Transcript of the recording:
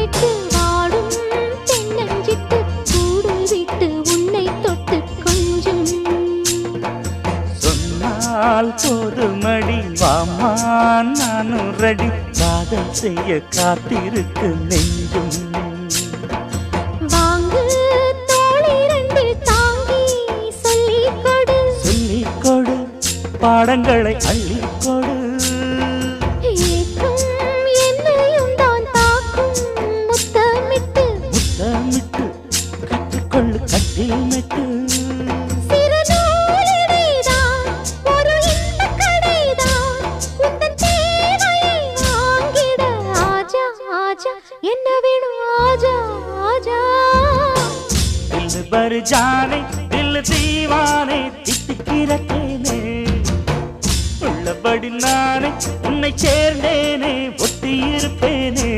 கேட்டு வாடும் தென்னஞ்சிட்டு கூடு விட்டு உன்னை தொட்டு கொஞ்சம் சொன்னால் போதுமடி வாமா நானும் ரெடி காதல் செய்ய காத்திருக்கு நெஞ்சும் வாங்கு தோளி ரெண்டு தாங்கி சொல்லிக் கொடு சொல்லிக் கொடு பாடங்களை அள்ளிக் கொடு ஏக்கம் என்னையும் தான் தாக்கும் முத்தமிட்டு முத்தமிட்டு கற்றுக்கொள்ளு கட்டில் மெட்டு சிறு நூலிடைதான் ஒரு இன்பக் கடைதான் உந்தன் தேவையை வாங்கிட ஆஜா ஆஜா என்ன வேணும் ஆஜா ஆஜா दिल भर जाने दिल दीवाने தித்திக்கிற தேனே உள்ளபடி நானே உன்னை சேர்ந்தேனே ஒட்டி இருப்பேனே